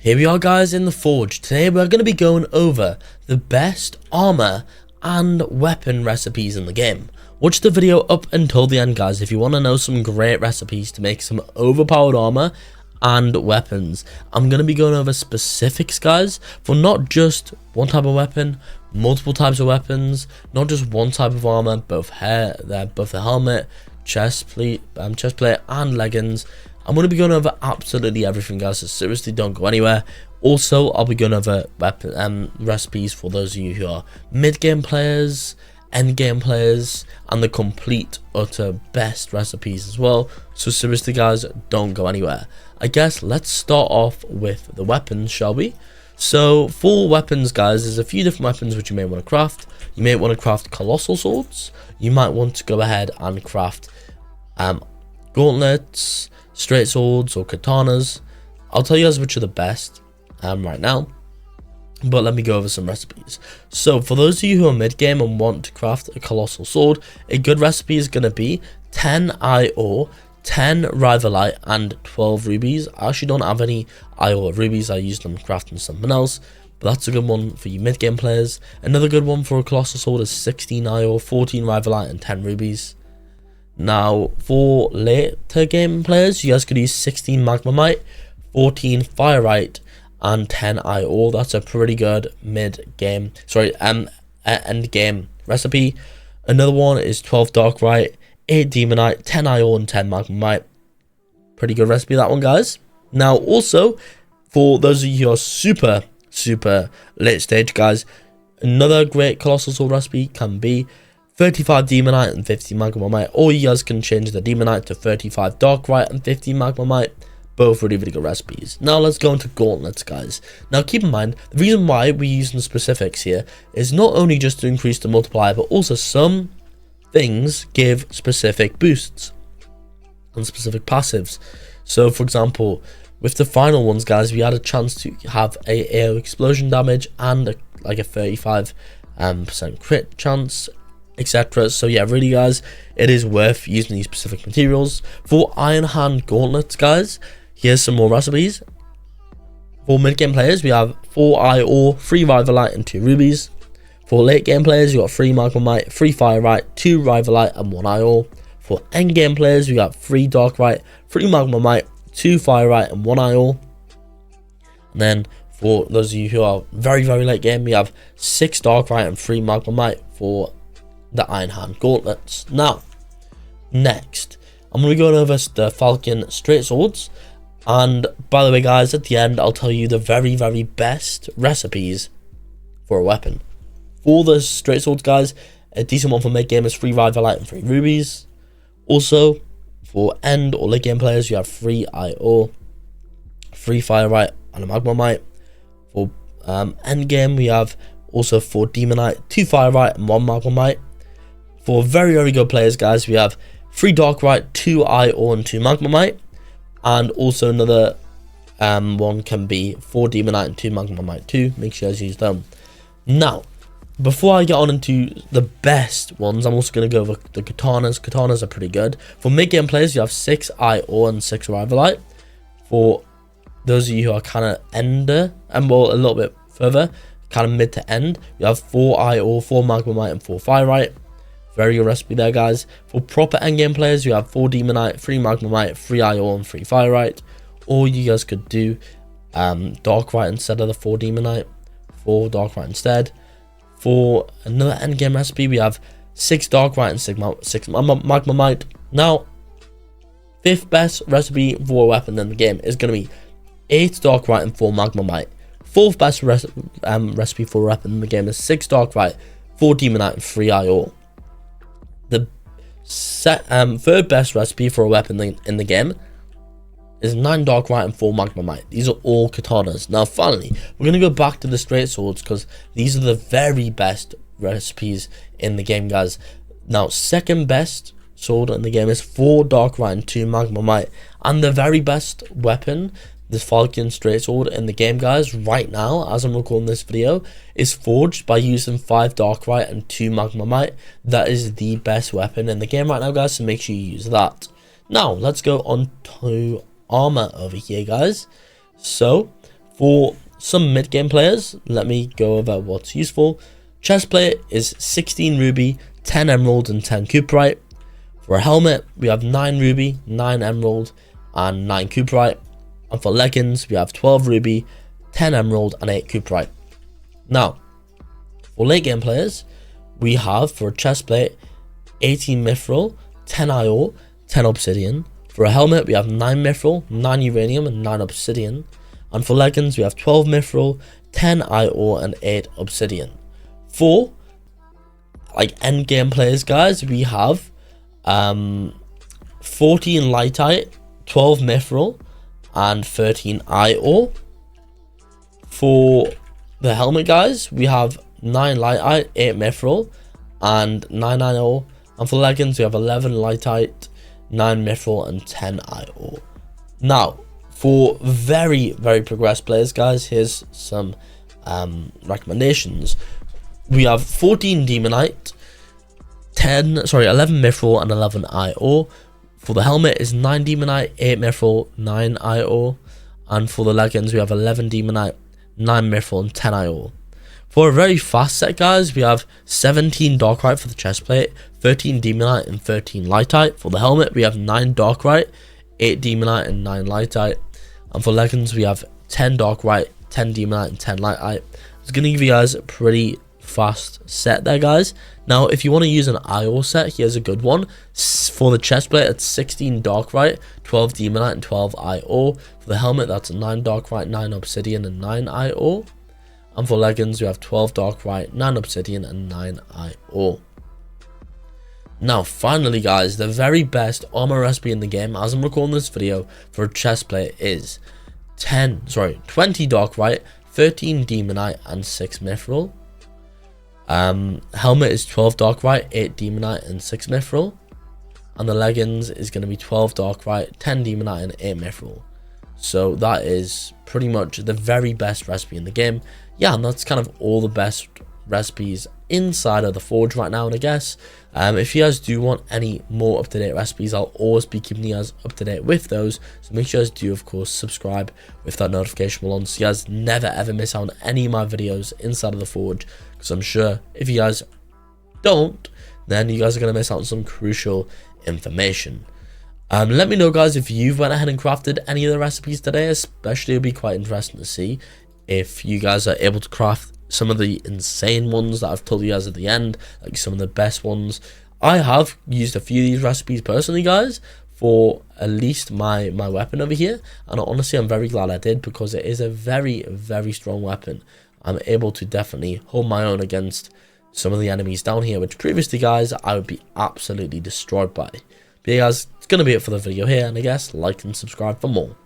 Here we are guys in the forge. Today we're going to be going over the best armor and weapon recipes in the game. Watch the video up until the end guys if you want to know some great recipes to make some overpowered armor and weapons. I'm going to be going over specifics guys for not just one type of weapon, multiple types of weapons, not just one type of armor, both the helmet, chest plate and leggings. I'm going to be going over absolutely everything guys, so seriously don't go anywhere. Also, I'll be going over weapon recipes for those of you who are mid-game players, end-game players, and the complete utter best recipes as well. So seriously guys, don't go anywhere. I guess let's start off with the weapons, shall we? So for weapons guys, there's a few different weapons which you may want to craft. You may want to craft colossal swords. You might want to go ahead and craft gauntlets, straight swords or katanas. I'll tell you guys which are the best right now, but let me go over some recipes. So for those of you who are mid-game and want to craft a colossal sword, a good recipe is going to be 10 iron ore, 10 rivalite and 12 rubies. I actually don't have any iron or rubies, I use them crafting something else, but that's a good one for you mid-game players. Another good one for a colossal sword is 16 iron ore, 14 rivalite and 10 rubies. Now for later game players, you guys could use 16 magmamite, 14 firite and 10 iron ore. That's a pretty good end game recipe. Another one is 12 darkite, 8 demonite, 10 iron ore and 10 magmamite. Pretty good recipe that one guys. Now also for those of you who are super late stage guys, another great colossal sword recipe can be 35 demonite and 50 magmamite, or you guys can change the demonite to 35 darkite and 50 magmamite. Both really good recipes. Now let's go into gauntlets guys. Now keep in mind, the reason why we're using specifics here is not only just to increase the multiplier, but also some things give specific boosts and specific passives. So for example, with the final ones guys, we had a chance to have a AO explosion damage and like a 35% crit chance, etc. So yeah, really guys, it is worth using these specific materials. For iron hand gauntlets guys, here's some more recipes. For mid game players, we have 4 iron ore, 3 rivalite and 2 rubies. For late game players, you got 3 magmamite, 3 firite, 2 rivalite and 1 iron ore. For end game players, we got 3 darkite, 3 magmamite, 2 firite and 1 iron ore. And then for those of you who are very late game, we have 6 darkite and 3 magmamite for the iron hand gauntlets. Now next I'm going to be going over the Falcon straight swords, and by the way guys, at the end I'll tell you the very best recipes for a weapon. For the straight swords guys, a decent one for mid game is 3 rivalite and 3 rubies. Also for end or late game players, you have 3 iron ore, 3 firite and a magmamite. For end game, we have also 4 demonite, 2 firite and 1 magmamite. For very good players guys, we have 3 darkite, 2 iron ore and 2 magmamite. And also another one can be 4 demonite and 2 magmamite too. Make sure you guys use them. Now before I get on into the best ones, I'm also going to go over the katanas. Katanas are pretty good. For mid game players, you have 6 iron ore and 6 rivalite. For those of you who are kind of ender and well a little bit further, kind of mid to end, you have 4 iron ore, 4 magmamite and 4 firite. Very good recipe there guys. For proper endgame players, you have 4 demonite, 3 magmamite, 3 iron ore and 3 firite. Or you guys could do darkite instead of the 4 demonite, 4 darkite instead. For another endgame recipe, we have 6 darkite and 6 magmamite. Now 5th best recipe for a weapon in the game is going to be 8 darkite and 4 magmamite. 4th best recipe for a weapon in the game is 6 darkite, 4 demonite and 3 iron ore. The 3rd best recipe for a weapon in the game is 9 darkite and 4 magmamite. These are all katanas. Now finally, we're going to go back to the straight swords because these are the very best recipes in the game guys. Now 2nd best sword in the game is 4 darkite and 2 magmamite, and the very best weapon, this Falcon straight sword in the game guys, right now as I'm recording this video, is forged by using 5 darkite and 2 magmamite. That is the best weapon in the game right now guys, so make sure you use that. Now let's go on to armor over here guys. So For some mid-game players, let me go over what's useful. Chest plate is 16 ruby, 10 emerald, and 10 cooperite. For a helmet, we have 9 ruby, 9 emerald, and 9 cooperite. And for leggings, we have 12 ruby, 10 emerald, and 8 cooperite. Now, for late game players, we have for a chest plate 18 mithril, 10 iron, 10 obsidian. For a helmet, we have 9 mithril, 9 uranium, and 9 obsidian. And for leggings, we have 12 mithril, 10 iron, and 8 obsidian. For like end game players, guys, we have 14 lightite, 12 mithril, and 13 iron. For the helmet, guys, we have 9 lightite, 8 mithril, and 9 iron. And for leggings, we have 11 lightite, 9 mithril, and 10 iron. Now, for very progressed players, guys, here's some recommendations. We have 14 demonite, 11 mithril, and 11 iron. For the helmet is 9 demonite, 8 mithril, 9 iron. And for the leggings, we have 11 demonite, 9 mithril, and 10 iron. For a very fast set, guys, we have 17 darkite for the chest plate, 13 demonite, and 13 lightite. For the helmet, we have 9 darkite, 8 demonite, and 9 lightite. And for leggings, we have 10 darkite, 10 demonite, and 10 lightite. It's going to give you guys a pretty fast set there, guys. Now, if you want to use an IO set, here's a good one. For the chest plate, it's 16 darkite, 12 demonite, and 12 IO. For the helmet, that's 9 darkite, 9 obsidian, and 9 IO. And for leggings, we have 12 darkite, 9 obsidian, and 9 IO. Now, finally, guys, the very best armor recipe in the game, as I'm recording this video, for a chest plate is 20 darkite, 13 demonite, and 6 mithril. Helmet is 12 darkite, 8 demonite, and 6 mithril. And the leggings is going to be 12 darkite, 10 demonite, and 8 mithril. So that is pretty much the very best recipe in the game. Yeah, and that's kind of all the best recipes inside of the forge right now. And I guess if you guys do want any more up-to-date recipes, I'll always be keeping you guys up to date with those. So make sure you guys do, of course, subscribe with that notification bell on, so you guys never ever miss out on any of my videos inside of the forge, because I'm sure if you guys don't, then you guys are going to miss out on some crucial information. Let me know, guys, if you've went ahead and crafted any of the recipes today. Especially, it'll be quite interesting to see if you guys are able to craft some of the insane ones that I've told you guys at the end, like some of the best ones. I have used a few of these recipes personally, guys, for at least my weapon over here, and honestly I'm very glad I did, because it is a very strong weapon. I'm able to definitely hold my own against some of the enemies down here, which previously, guys, I would be absolutely destroyed by. But yeah, guys, it's gonna be it for the video here, and I guess like and subscribe for more.